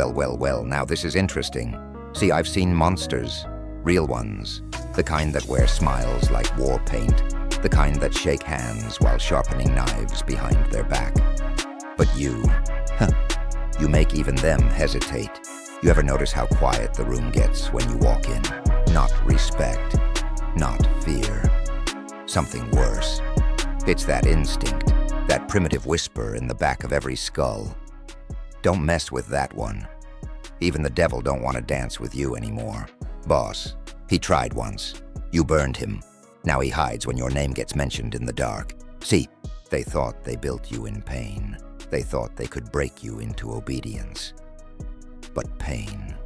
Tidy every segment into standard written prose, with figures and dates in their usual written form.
Well, now this is interesting. See, I've seen monsters, real ones, the kind that wear smiles like war paint, the kind that shake hands while sharpening knives behind their back. But you make even them hesitate. You ever notice how quiet the room gets when you walk in? Not respect, not fear. Something worse. It's that instinct, that primitive whisper in the back of every skull. Don't mess with that one. Even the devil don't want to dance with you anymore. Boss, he tried once. You burned him. Now he hides when your name gets mentioned in the dark. See, they thought they built you in pain. They thought they could break you into obedience. But pain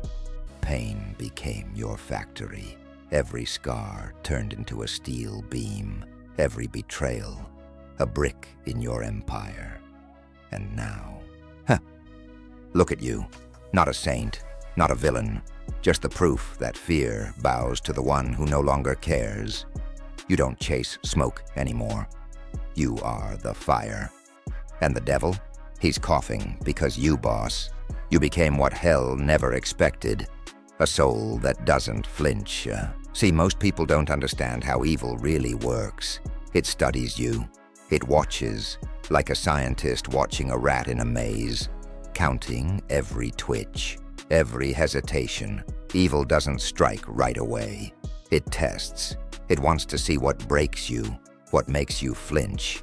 became your factory. Every scar turned into a steel beam. Every betrayal, a brick in your empire. And now, look at you. Not a saint, not a villain. Just the proof that fear bows to the one who no longer cares. You don't chase smoke anymore. You are the fire. And the devil? He's coughing because you, boss. You became what hell never expected. A soul that doesn't flinch. See, most people don't understand how evil really works. It studies you. It watches, like a scientist watching a rat in a maze, counting every twitch, every hesitation. Evil doesn't strike right away. It tests. It wants to see what breaks you, what makes you flinch.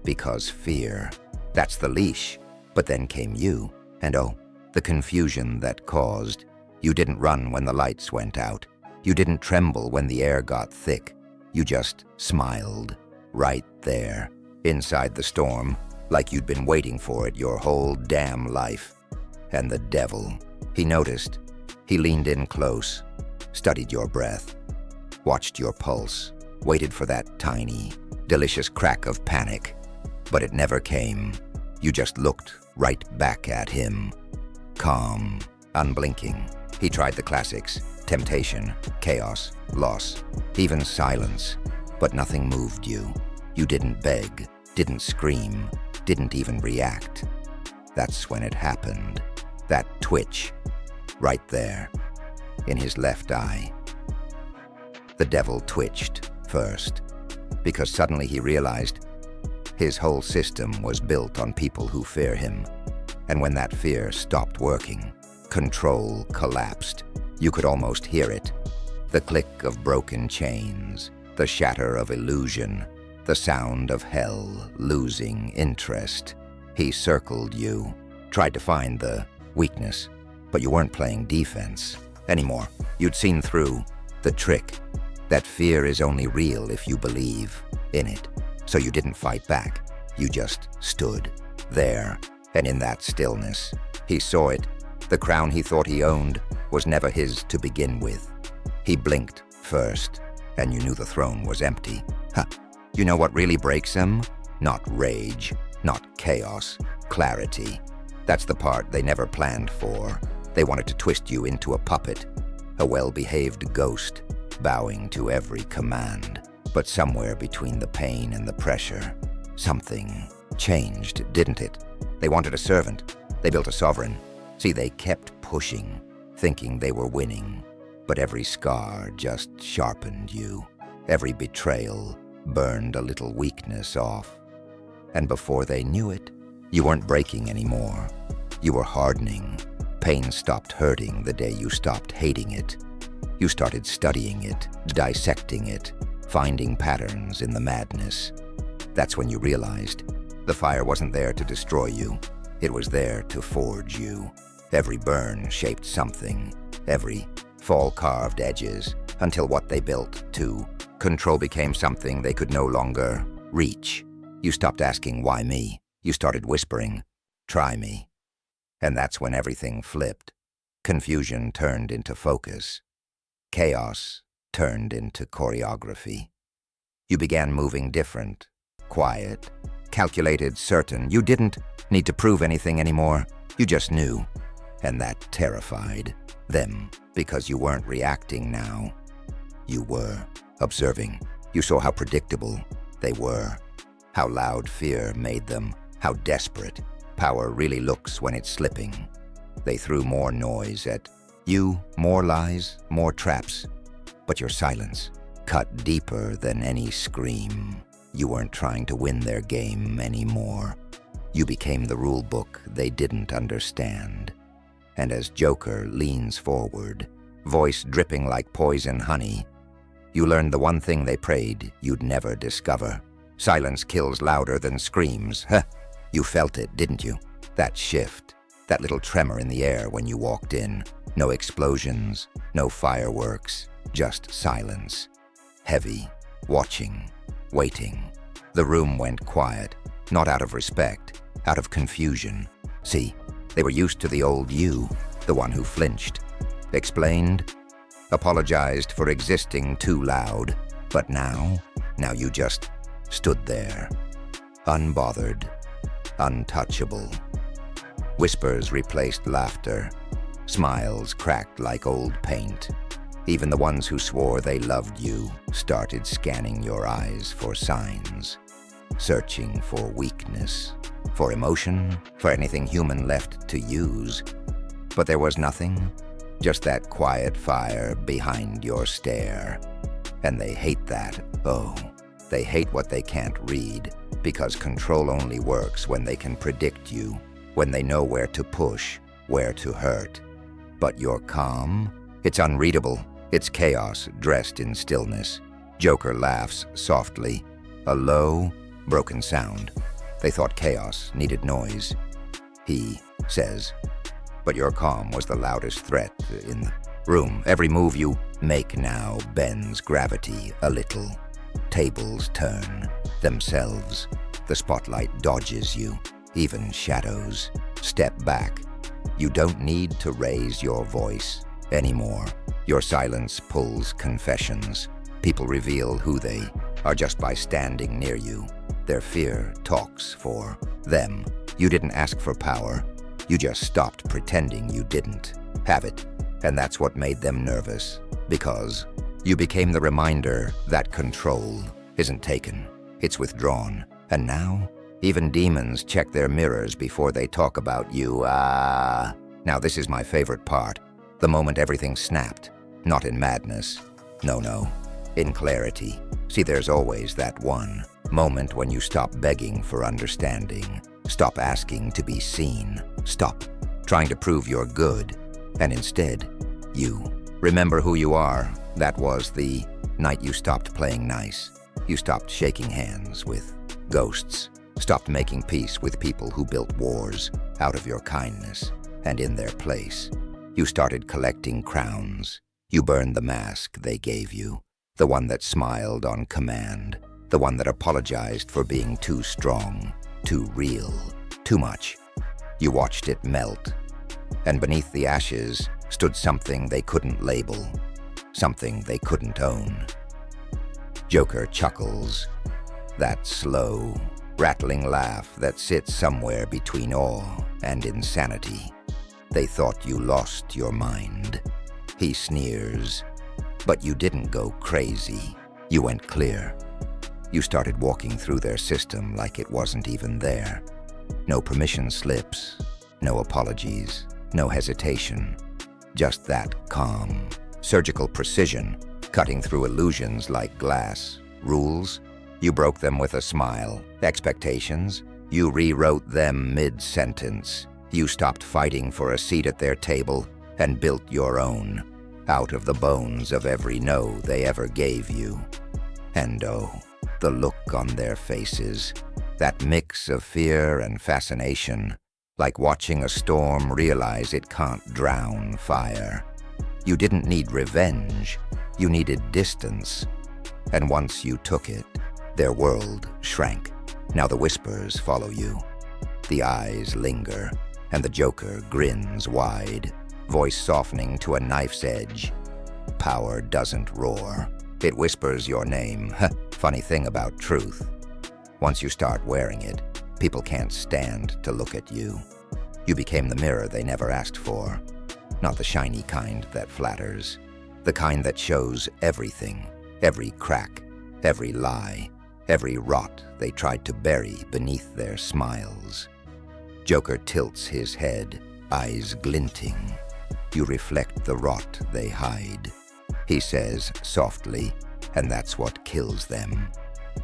Because fear, that's the leash. But then came you, and oh, the confusion that caused. You didn't run when the lights went out. You didn't tremble when the air got thick. You just smiled, right there, inside the storm, like you'd been waiting for it your whole damn life. And the devil, he noticed. He leaned in close, studied your breath, watched your pulse, waited for that tiny, delicious crack of panic. But it never came. You just looked right back at him. Calm, unblinking. He tried the classics. Temptation, chaos, loss, even silence. But nothing moved you. You didn't beg, didn't scream, didn't even react. That's when it happened. That twitch, right there, in his left eye. The devil twitched first, because suddenly he realized his whole system was built on people who fear him. And when that fear stopped working, control collapsed. You could almost hear it. The click of broken chains, the shatter of illusion, the sound of hell losing interest. He circled you, tried to find the weakness, but you weren't playing defense anymore. You'd seen through the trick. That fear is only real if you believe in it. So you didn't fight back. You just stood there, and in that stillness, he saw it. The crown he thought he owned was never his to begin with. He blinked first, and you knew the throne was empty. You know what really breaks him? Not rage, not chaos, clarity. That's the part they never planned for. They wanted to twist you into a puppet, a well-behaved ghost, bowing to every command. But somewhere between the pain and the pressure, something changed, didn't it? They wanted a servant. They built a sovereign. See, they kept pushing, thinking they were winning. But every scar just sharpened you. Every betrayal burned a little weakness off. And before they knew it, you weren't breaking anymore. You were hardening. Pain stopped hurting the day you stopped hating it. You started studying it, dissecting it, finding patterns in the madness. That's when you realized the fire wasn't there to destroy you. It was there to forge you. Every burn shaped something, every fall carved edges, until what they built, too. Control became something they could no longer reach. You stopped asking, why me? You started whispering, try me. And that's when everything flipped. Confusion turned into focus. Chaos turned into choreography. You began moving different, quiet, calculated, certain. You didn't need to prove anything anymore. You just knew. And that terrified them, because you weren't reacting now. You were observing. You saw how predictable they were, how loud fear made them, how desperate power really looks when it's slipping. They threw more noise at you, more lies, more traps. But your silence cut deeper than any scream. You weren't trying to win their game anymore. You became the rule book they didn't understand. And as Joker leans forward, voice dripping like poison honey, you learned the one thing they prayed you'd never discover. Silence kills louder than screams. Huh. You felt it, didn't you? That shift, that little tremor in the air when you walked in. No explosions, no fireworks, just silence. Heavy, watching, waiting. The room went quiet, not out of respect, out of confusion. See, they were used to the old you, the one who flinched, explained, apologized for existing too loud. But now you just stood there, unbothered, untouchable. Whispers replaced laughter. Smiles cracked like old paint. Even the ones who swore they loved you started scanning your eyes for signs, searching for weakness, for emotion, for anything human left to use. But there was nothing, just that quiet fire behind your stare. And they hate that, oh. They hate what they can't read, because control only works when they can predict you, when they know where to push, where to hurt. But your calm, it's unreadable. It's chaos dressed in stillness. Joker laughs softly, a low, broken sound. They thought chaos needed noise. He says, but your calm was the loudest threat in the room. Every move you make now bends gravity a little. Tables turn themselves. The spotlight dodges you, even shadows. Step back. You don't need to raise your voice anymore. Your silence pulls confessions. People reveal who they are just by standing near you. Their fear talks for them. You didn't ask for power. You just stopped pretending you didn't have it. And that's what made them nervous, because you became the reminder that control isn't taken, it's withdrawn. And now, even demons check their mirrors before they talk about you. Now this is my favorite part. The moment everything snapped. Not in madness. No. In clarity. See, there's always that one moment when you stop begging for understanding. Stop asking to be seen. Stop trying to prove you're good. And instead, you remember who you are. That was the night you stopped playing nice. You stopped shaking hands with ghosts. Stopped making peace with people who built wars out of your kindness. And in their place, you started collecting crowns. You burned the mask they gave you. The one that smiled on command. The one that apologized for being too strong, too real, too much. You watched it melt. And beneath the ashes stood something they couldn't label. Something they couldn't own. Joker chuckles. That slow, rattling laugh that sits somewhere between awe and insanity. They thought you lost your mind. He sneers. But you didn't go crazy. You went clear. You started walking through their system like it wasn't even there. No permission slips, no apologies, no hesitation. Just that calm, surgical precision, cutting through illusions like glass. Rules, you broke them with a smile. Expectations, you rewrote them mid-sentence. You stopped fighting for a seat at their table and built your own, out of the bones of every no they ever gave you. And oh, the look on their faces, that mix of fear and fascination, like watching a storm realize it can't drown fire. You didn't need revenge, you needed distance. And once you took it, their world shrank. Now the whispers follow you. The eyes linger, and the Joker grins wide, voice softening to a knife's edge. Power doesn't roar. It whispers your name. Funny thing about truth. Once you start wearing it, people can't stand to look at you. You became the mirror they never asked for. Not the shiny kind that flatters. The kind that shows everything. Every crack. Every lie. Every rot they tried to bury beneath their smiles. Joker tilts his head, eyes glinting. You reflect the rot they hide. He says softly, and that's what kills them.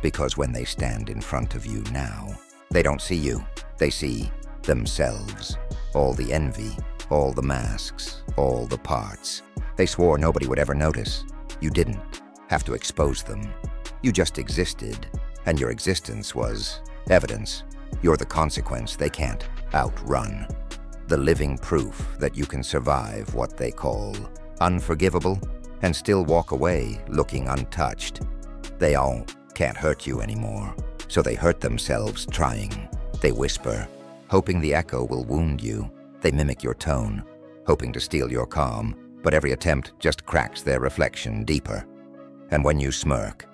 Because when they stand in front of you now, they don't see you, they see themselves. All the envy, all the masks, all the parts. They swore nobody would ever notice. You didn't have to expose them. You just existed, and your existence was evidence. You're the consequence they can't outrun. The living proof that you can survive what they call unforgivable and still walk away looking untouched. They all can't hurt you anymore, so they hurt themselves trying. They whisper, hoping the echo will wound you. They mimic your tone, hoping to steal your calm, but every attempt just cracks their reflection deeper. And when you smirk,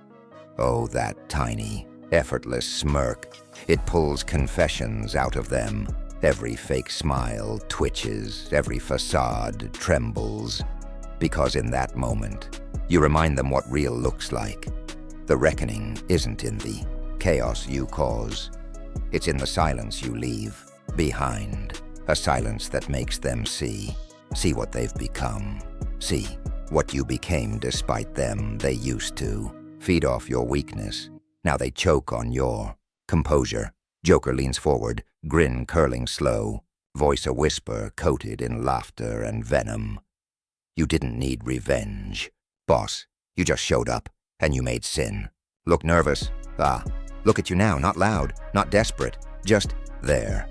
oh, that tiny, effortless smirk, it pulls confessions out of them. Every fake smile twitches, every facade trembles, because in that moment, you remind them what real looks like. The reckoning isn't in the chaos you cause. It's in the silence you leave behind, a silence that makes them see what they've become, see what you became despite them. They used to feed off your weakness. Now they choke on your composure. Joker leans forward, grin curling slow, voice a whisper coated in laughter and venom. You didn't need revenge, boss. You just showed up, and you made sin. Look nervous. Look at you now, not loud, not desperate, just there.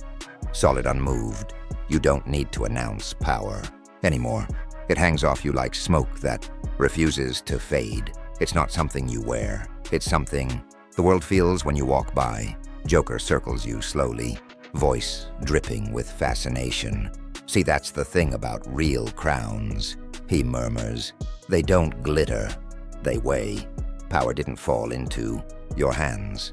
Solid, unmoved. You don't need to announce power anymore. It hangs off you like smoke that refuses to fade. It's not something you wear. It's something the world feels when you walk by. Joker circles you slowly, voice dripping with fascination. See, that's the thing about real crowns, he murmurs. They don't glitter, they weigh. Power didn't fall into your hands.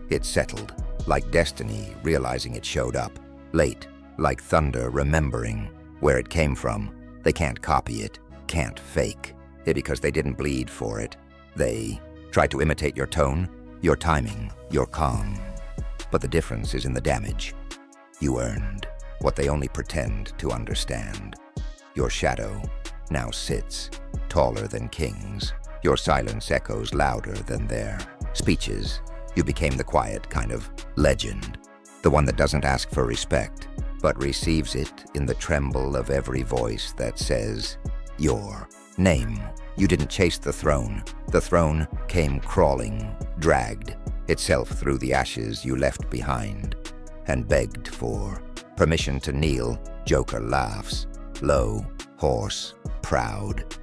It settled, like destiny realizing it showed up. Late, like thunder remembering where it came from. They can't copy it, can't fake it because they didn't bleed for it. They try to imitate your tone, your timing, your calm. But the difference is in the damage. You earned what they only pretend to understand. Your shadow now sits taller than kings. Your silence echoes louder than their speeches. You became the quiet kind of legend, the one that doesn't ask for respect, but receives it in the tremble of every voice that says your name. You didn't chase the throne. The throne came crawling, dragged itself through the ashes you left behind, and begged for permission to kneel. Joker laughs, low, hoarse, proud.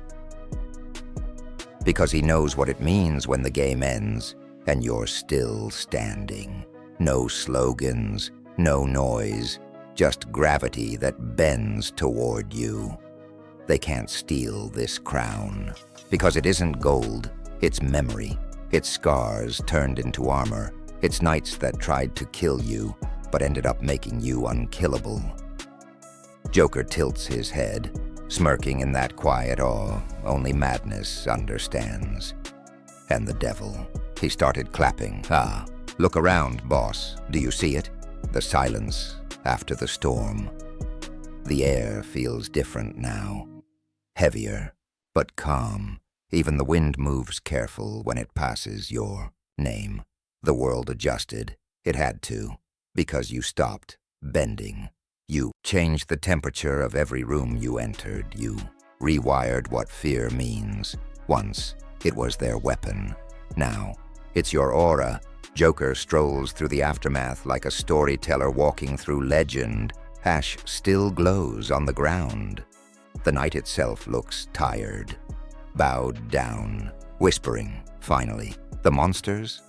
Because he knows what it means when the game ends, and you're still standing. No slogans, no noise, just gravity that bends toward you. They can't steal this crown, because it isn't gold, it's memory. It's scars turned into armor. It's nights that tried to kill you, but ended up making you unkillable. Joker tilts his head, smirking in that quiet awe only madness understands. And the devil, he started clapping. Look around, boss. Do you see it? The silence after the storm. The air feels different now. Heavier, but calm. Even the wind moves careful when it passes your name. The world adjusted. It had to, because you stopped bending. You changed the temperature of every room you entered. You rewired what fear means. Once, it was their weapon. Now, it's your aura. Joker strolls through the aftermath like a storyteller walking through legend. Ash still glows on the ground. The night itself looks tired. Bowed down, whispering, finally. The monsters?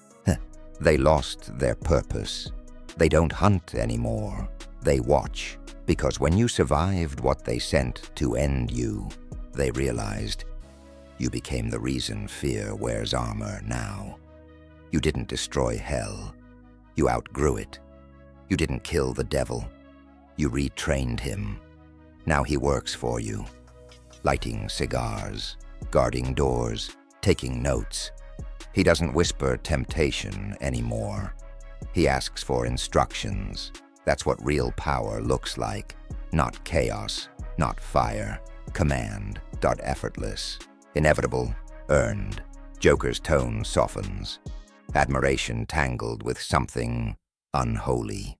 They lost their purpose. They don't hunt anymore. They watch, because when you survived what they sent to end you, they realized you became the reason fear wears armor now. You didn't destroy hell. You outgrew it. You didn't kill the devil. You retrained him. Now he works for you, lighting cigars, guarding doors, taking notes. He doesn't whisper temptation anymore. He asks for instructions. That's what real power looks like. Not chaos, not fire. Command, effortless. Inevitable, earned. Joker's tone softens. Admiration tangled with something unholy.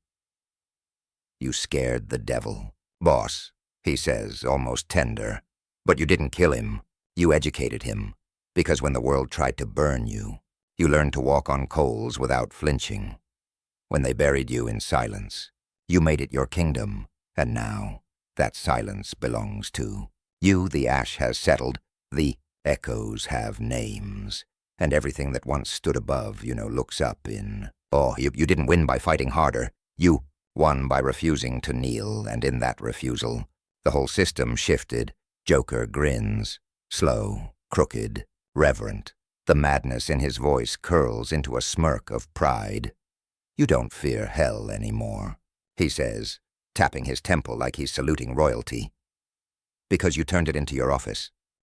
You scared the devil. Boss, he says, almost tender. But you didn't kill him. You educated him. Because when the world tried to burn you, you learned to walk on coals without flinching. When they buried you in silence, you made it your kingdom, and now that silence belongs to you. The ash has settled, the echoes have names, and everything that once stood above, looks up in awe. You didn't win by fighting harder. You won by refusing to kneel, and in that refusal, the whole system shifted. Joker grins, slow, crooked, reverent. The madness in his voice curls into a smirk of pride. You don't fear hell anymore, he says, tapping his temple like he's saluting royalty. Because you turned it into your office.